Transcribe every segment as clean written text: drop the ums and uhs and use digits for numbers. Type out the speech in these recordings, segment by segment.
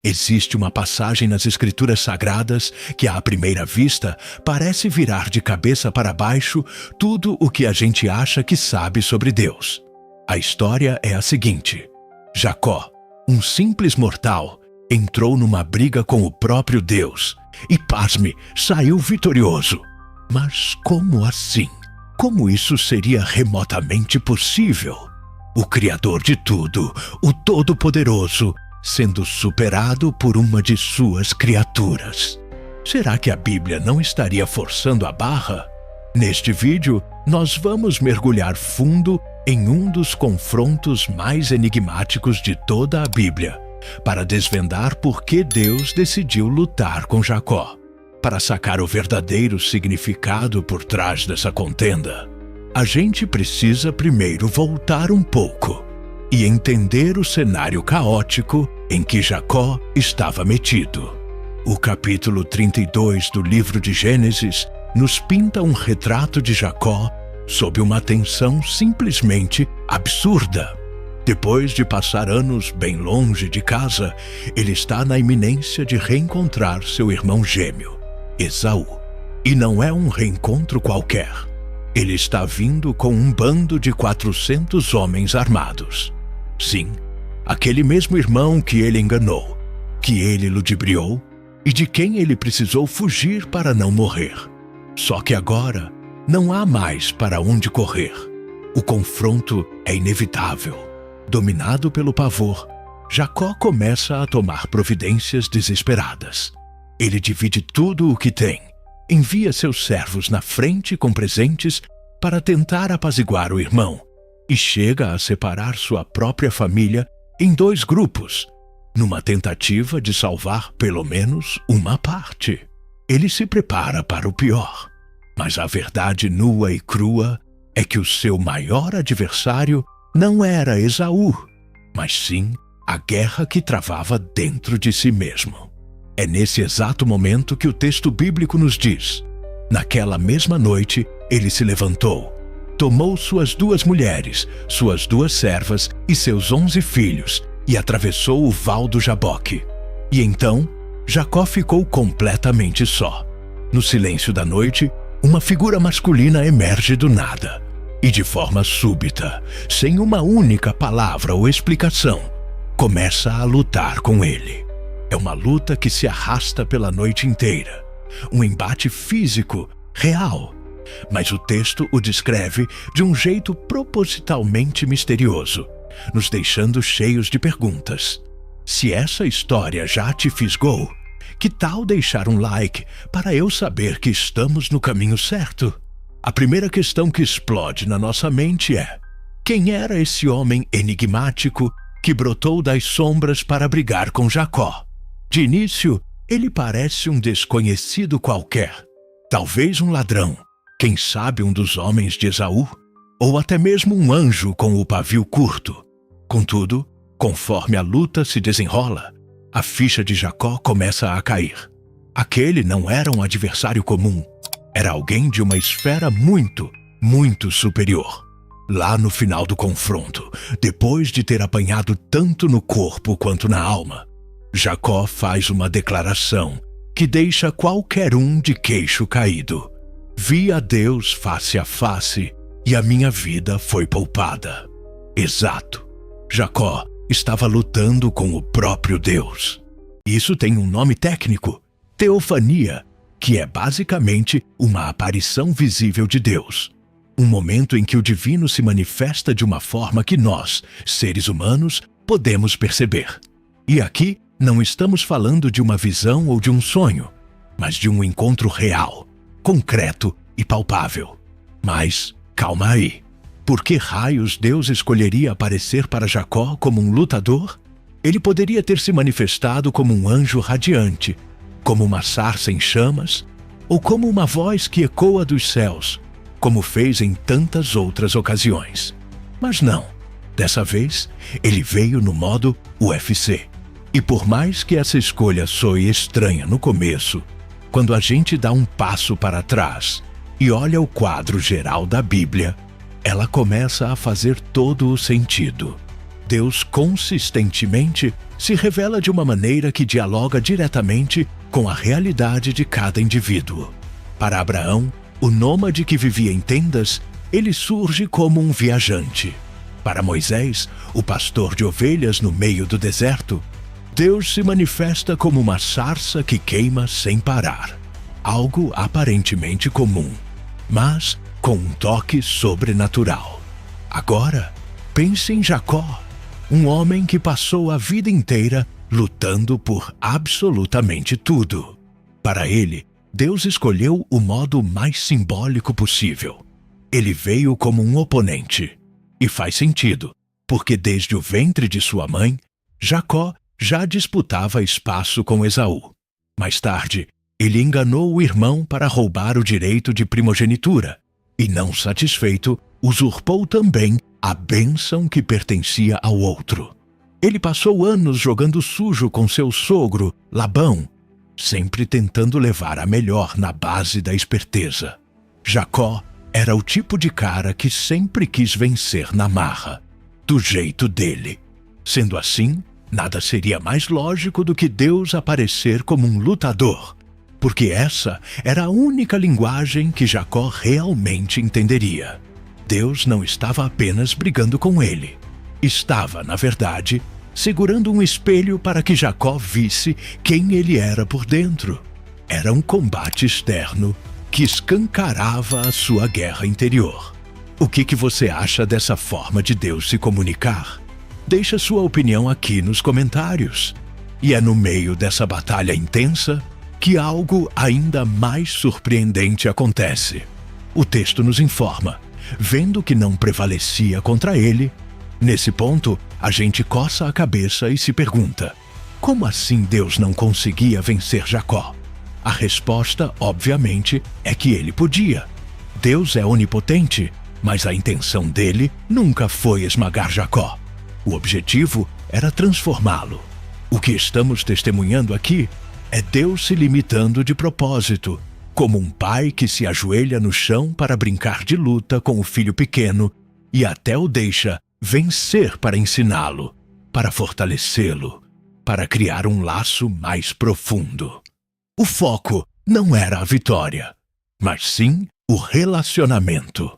Existe uma passagem nas Escrituras Sagradas que, à primeira vista, parece virar de cabeça para baixo tudo o que a gente acha que sabe sobre Deus. A história é a seguinte: Jacó, um simples mortal, entrou numa briga com o próprio Deus e, pasme, saiu vitorioso. Mas como assim? Como isso seria remotamente possível? O Criador de tudo, o Todo-Poderoso, sendo superado por uma de suas criaturas. Será que a Bíblia não estaria forçando a barra? Neste vídeo, nós vamos mergulhar fundo em um dos confrontos mais enigmáticos de toda a Bíblia, para desvendar por que Deus decidiu lutar com Jacó. Para sacar o verdadeiro significado por trás dessa contenda, a gente precisa primeiro voltar um pouco e entender o cenário caótico em que Jacó estava metido. O capítulo 32 do livro de Gênesis nos pinta um retrato de Jacó sob uma tensão simplesmente absurda. Depois de passar anos bem longe de casa, ele está na iminência de reencontrar seu irmão gêmeo, Esaú. E não é um reencontro qualquer. Ele está vindo com um bando de 400 homens armados. Sim, aquele mesmo irmão que ele enganou, que ele ludibriou e de quem ele precisou fugir para não morrer. Só que agora não há mais para onde correr. O confronto é inevitável. Dominado pelo pavor, Jacó começa a tomar providências desesperadas. Ele divide tudo o que tem, envia seus servos na frente com presentes para tentar apaziguar o irmão e chega a separar sua própria família em 2 grupos, numa tentativa de salvar pelo menos uma parte. Ele se prepara para o pior, mas a verdade nua e crua é que o seu maior adversário não era Esaú, mas sim a guerra que travava dentro de si mesmo. É nesse exato momento que o texto bíblico nos diz: naquela mesma noite, ele se levantou, tomou suas 2 mulheres, suas 2 servas e seus 11 filhos e atravessou o val do Jaboque. E então, Jacó ficou completamente só. No silêncio da noite, uma figura masculina emerge do nada. E de forma súbita, sem uma única palavra ou explicação, começa a lutar com ele. É uma luta que se arrasta pela noite inteira. Um embate físico, real. Mas o texto o descreve de um jeito propositalmente misterioso, nos deixando cheios de perguntas. Se essa história já te fisgou, que tal deixar um like para eu saber que estamos no caminho certo? A primeira questão que explode na nossa mente é: quem era esse homem enigmático que brotou das sombras para brigar com Jacó? De início, ele parece um desconhecido qualquer. Talvez um ladrão, quem sabe um dos homens de Esaú, ou até mesmo um anjo com o pavio curto. Contudo, conforme a luta se desenrola, a ficha de Jacó começa a cair. Aquele não era um adversário comum. Era alguém de uma esfera muito, muito superior. Lá no final do confronto, depois de ter apanhado tanto no corpo quanto na alma, Jacó faz uma declaração que deixa qualquer um de queixo caído. Vi a Deus face a face e a minha vida foi poupada. Exato. Jacó estava lutando com o próprio Deus. Isso tem um nome técnico: teofania, que é basicamente uma aparição visível de Deus. Um momento em que o divino se manifesta de uma forma que nós, seres humanos, podemos perceber. E aqui não estamos falando de uma visão ou de um sonho, mas de um encontro real, concreto e palpável. Mas, calma aí. Por que raios Deus escolheria aparecer para Jacó como um lutador? Ele poderia ter se manifestado como um anjo radiante, como uma sarça em chamas, ou como uma voz que ecoa dos céus, como fez em tantas outras ocasiões. Mas não. Dessa vez, ele veio no modo UFC. E por mais que essa escolha soe estranha no começo, quando a gente dá um passo para trás e olha o quadro geral da Bíblia, ela começa a fazer todo o sentido. Deus consistentemente se revela de uma maneira que dialoga diretamente com a realidade de cada indivíduo. Para Abraão, o nômade que vivia em tendas, ele surge como um viajante. Para Moisés, o pastor de ovelhas no meio do deserto, Deus se manifesta como uma sarça que queima sem parar. Algo aparentemente comum, mas com um toque sobrenatural. Agora, pense em Jacó, um homem que passou a vida inteira lutando por absolutamente tudo. Para ele, Deus escolheu o modo mais simbólico possível. Ele veio como um oponente. E faz sentido, porque desde o ventre de sua mãe, Jacó já disputava espaço com Esaú. Mais tarde, ele enganou o irmão para roubar o direito de primogenitura, e não satisfeito, usurpou também a bênção que pertencia ao outro. Ele passou anos jogando sujo com seu sogro, Labão, sempre tentando levar a melhor na base da esperteza. Jacó era o tipo de cara que sempre quis vencer na marra, do jeito dele. Sendo assim, nada seria mais lógico do que Deus aparecer como um lutador, porque essa era a única linguagem que Jacó realmente entenderia. Deus não estava apenas brigando com ele. Estava, na verdade, segurando um espelho para que Jacó visse quem ele era por dentro. Era um combate externo que escancarava a sua guerra interior. O que você acha dessa forma de Deus se comunicar? Deixa sua opinião aqui nos comentários. E é no meio dessa batalha intensa que algo ainda mais surpreendente acontece. O texto nos informa, vendo que não prevalecia contra ele, nesse ponto a gente coça a cabeça e se pergunta: como assim Deus não conseguia vencer Jacó? A resposta, obviamente, é que ele podia. Deus é onipotente, mas a intenção dele nunca foi esmagar Jacó. O objetivo era transformá-lo. O que estamos testemunhando aqui é Deus se limitando de propósito, como um pai que se ajoelha no chão para brincar de luta com o filho pequeno e até o deixa vencer para ensiná-lo, para fortalecê-lo, para criar um laço mais profundo. O foco não era a vitória, mas sim o relacionamento.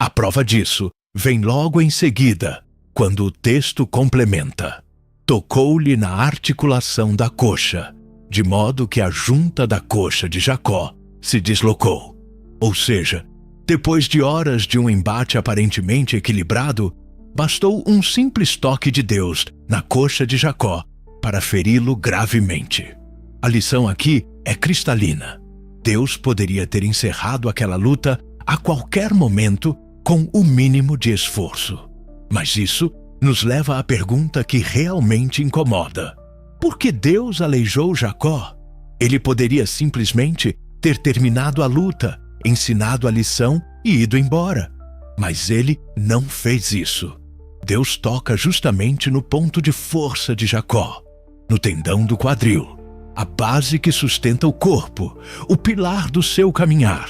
A prova disso vem logo em seguida, quando o texto complementa: tocou-lhe na articulação da coxa, de modo que a junta da coxa de Jacó se deslocou. Ou seja, depois de horas de um embate aparentemente equilibrado, bastou um simples toque de Deus na coxa de Jacó para feri-lo gravemente. A lição aqui é cristalina. Deus poderia ter encerrado aquela luta a qualquer momento com o mínimo de esforço. Mas isso nos leva à pergunta que realmente incomoda: por que Deus aleijou Jacó? Ele poderia simplesmente ter terminado a luta, ensinado a lição e ido embora. Mas ele não fez isso. Deus toca justamente no ponto de força de Jacó, no tendão do quadril, a base que sustenta o corpo, o pilar do seu caminhar.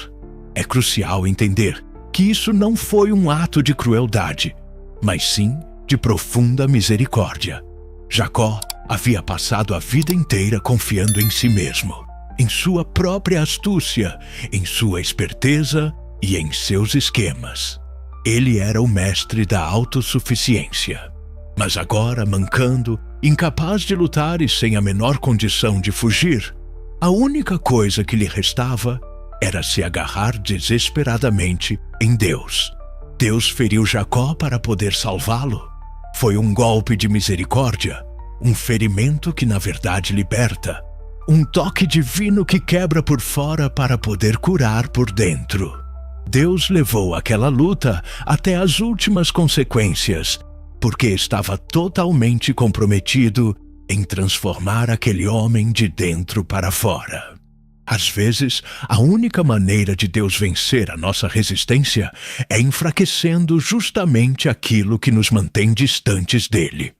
É crucial entender que isso não foi um ato de crueldade, mas sim de profunda misericórdia. Jacó havia passado a vida inteira confiando em si mesmo, em sua própria astúcia, em sua esperteza e em seus esquemas. Ele era o mestre da autossuficiência. Mas agora, mancando, incapaz de lutar e sem a menor condição de fugir, a única coisa que lhe restava era se agarrar desesperadamente em Deus. Deus feriu Jacó para poder salvá-lo. Foi um golpe de misericórdia, um ferimento que na verdade liberta, um toque divino que quebra por fora para poder curar por dentro. Deus levou aquela luta até as últimas consequências, porque estava totalmente comprometido em transformar aquele homem de dentro para fora. Às vezes, a única maneira de Deus vencer a nossa resistência é enfraquecendo justamente aquilo que nos mantém distantes dele.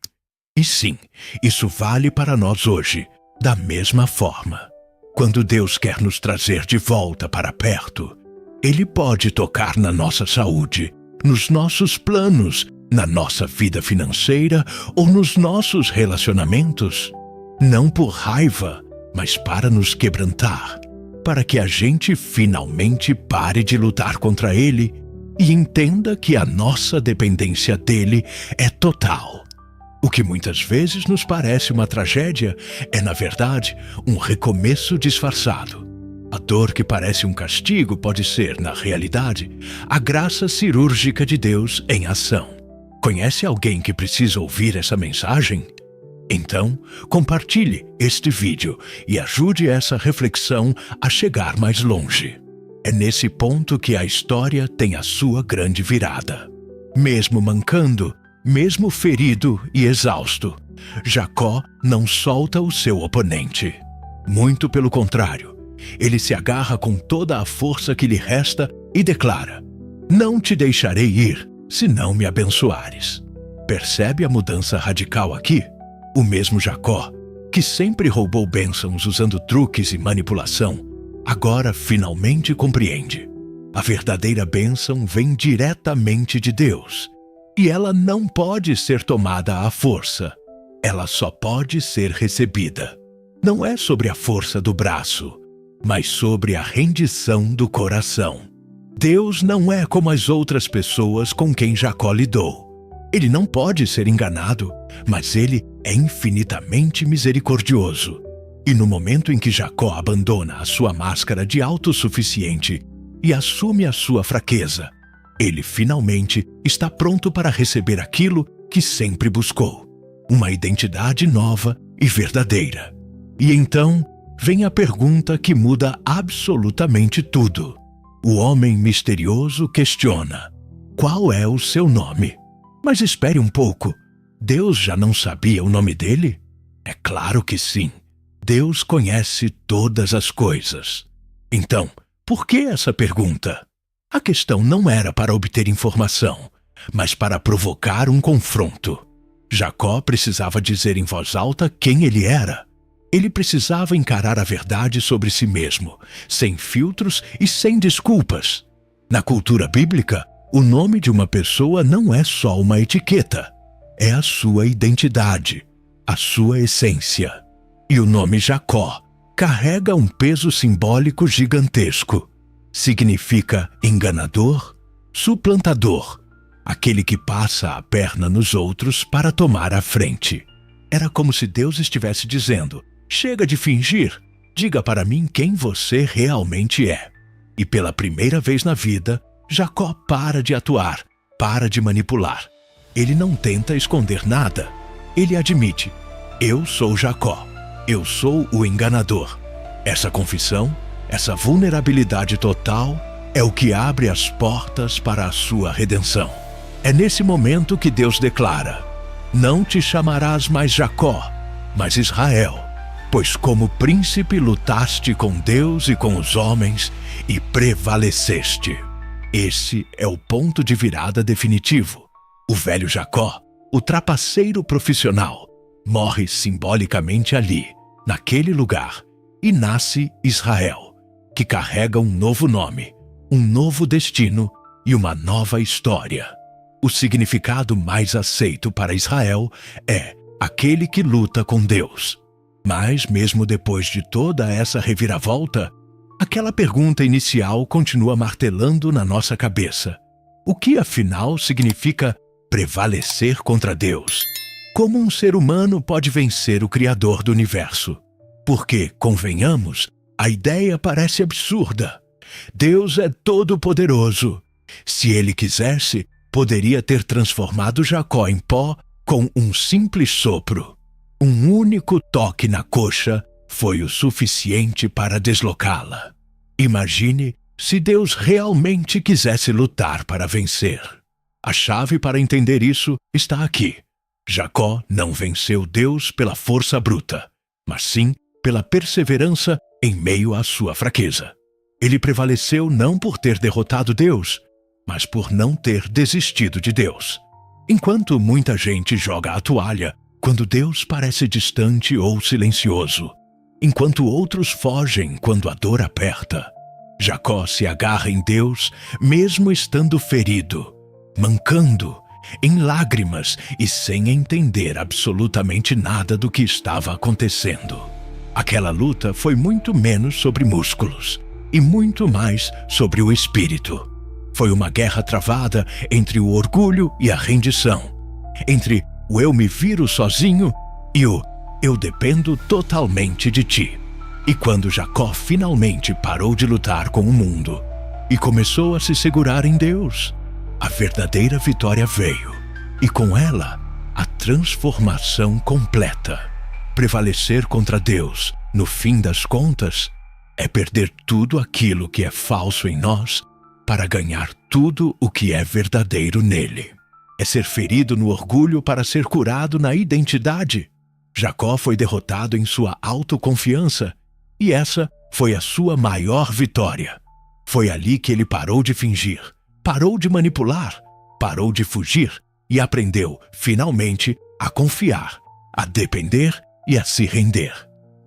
E sim, isso vale para nós hoje, da mesma forma. Quando Deus quer nos trazer de volta para perto, Ele pode tocar na nossa saúde, nos nossos planos, na nossa vida financeira ou nos nossos relacionamentos, não por raiva, mas para nos quebrantar, para que a gente finalmente pare de lutar contra ele e entenda que a nossa dependência dele é total. O que muitas vezes nos parece uma tragédia é, na verdade, um recomeço disfarçado. A dor que parece um castigo pode ser, na realidade, a graça cirúrgica de Deus em ação. Conhece alguém que precisa ouvir essa mensagem? Então, compartilhe este vídeo e ajude essa reflexão a chegar mais longe. É nesse ponto que a história tem a sua grande virada. Mesmo mancando, mesmo ferido e exausto, Jacó não solta o seu oponente. Muito pelo contrário, ele se agarra com toda a força que lhe resta e declara: "Não te deixarei ir, se não me abençoares." Percebe a mudança radical aqui? O mesmo Jacó, que sempre roubou bênçãos usando truques e manipulação, agora finalmente compreende. A verdadeira bênção vem diretamente de Deus, e ela não pode ser tomada à força. Ela só pode ser recebida. Não é sobre a força do braço, mas sobre a rendição do coração. Deus não é como as outras pessoas com quem Jacó lidou. Ele não pode ser enganado, mas ele é infinitamente misericordioso. E no momento em que Jacó abandona a sua máscara de autossuficiente e assume a sua fraqueza, ele finalmente está pronto para receber aquilo que sempre buscou: uma identidade nova e verdadeira. E então vem a pergunta que muda absolutamente tudo. O homem misterioso questiona: "Qual é o seu nome?" Mas espere um pouco. Deus já não sabia o nome dele? É claro que sim. Deus conhece todas as coisas. Então, por que essa pergunta? A questão não era para obter informação, mas para provocar um confronto. Jacó precisava dizer em voz alta quem ele era. Ele precisava encarar a verdade sobre si mesmo, sem filtros e sem desculpas. Na cultura bíblica, o nome de uma pessoa não é só uma etiqueta. É a sua identidade, a sua essência. E o nome Jacó carrega um peso simbólico gigantesco. Significa enganador, suplantador, aquele que passa a perna nos outros para tomar a frente. Era como se Deus estivesse dizendo: "Chega de fingir, diga para mim quem você realmente é." E pela primeira vez na vida, Jacó para de atuar, para de manipular. Ele não tenta esconder nada. Ele admite: "Eu sou Jacó. Eu sou o enganador." Essa confissão, essa vulnerabilidade total, é o que abre as portas para a sua redenção. É nesse momento que Deus declara: "Não te chamarás mais Jacó, mas Israel, pois como príncipe lutaste com Deus e com os homens e prevaleceste." Esse é o ponto de virada definitivo. O velho Jacó, o trapaceiro profissional, morre simbolicamente ali, naquele lugar, e nasce Israel, que carrega um novo nome, um novo destino e uma nova história. O significado mais aceito para Israel é aquele que luta com Deus. Mas, mesmo depois de toda essa reviravolta, aquela pergunta inicial continua martelando na nossa cabeça. O que, afinal, significa prevalecer contra Deus? Como um ser humano pode vencer o Criador do universo? Porque, convenhamos, a ideia parece absurda. Deus é todo-poderoso. Se ele quisesse, poderia ter transformado Jacó em pó com um simples sopro. Um único toque na coxa foi o suficiente para deslocá-la. Imagine se Deus realmente quisesse lutar para vencer. A chave para entender isso está aqui. Jacó não venceu Deus pela força bruta, mas sim pela perseverança em meio à sua fraqueza. Ele prevaleceu não por ter derrotado Deus, mas por não ter desistido de Deus. Enquanto muita gente joga a toalha quando Deus parece distante ou silencioso, enquanto outros fogem quando a dor aperta, Jacó se agarra em Deus mesmo estando ferido, mancando em lágrimas e sem entender absolutamente nada do que estava acontecendo. Aquela luta foi muito menos sobre músculos e muito mais sobre o espírito. Foi uma guerra travada entre o orgulho e a rendição, entre o eu me viro sozinho e o eu dependo totalmente de ti. E quando Jacó finalmente parou de lutar com o mundo e começou a se segurar em Deus, a verdadeira vitória veio, e com ela, a transformação completa. Prevalecer contra Deus, no fim das contas, é perder tudo aquilo que é falso em nós para ganhar tudo o que é verdadeiro nele. É ser ferido no orgulho para ser curado na identidade. Jacó foi derrotado em sua autoconfiança, e essa foi a sua maior vitória. Foi ali que ele parou de fingir, parou de manipular, parou de fugir e aprendeu, finalmente, a confiar, a depender e a se render.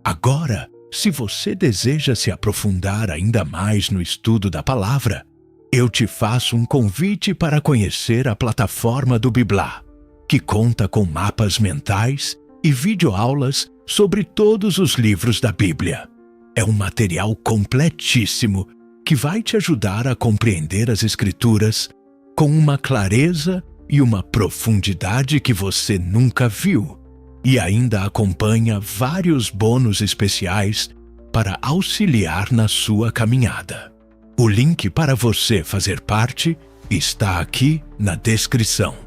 Agora, se você deseja se aprofundar ainda mais no estudo da palavra, eu te faço um convite para conhecer a plataforma do Biblá, que conta com mapas mentais e videoaulas sobre todos os livros da Bíblia. É um material completíssimo que vai te ajudar a compreender as Escrituras com uma clareza e uma profundidade que você nunca viu. E ainda acompanha vários bônus especiais para auxiliar na sua caminhada. O link para você fazer parte está aqui na descrição.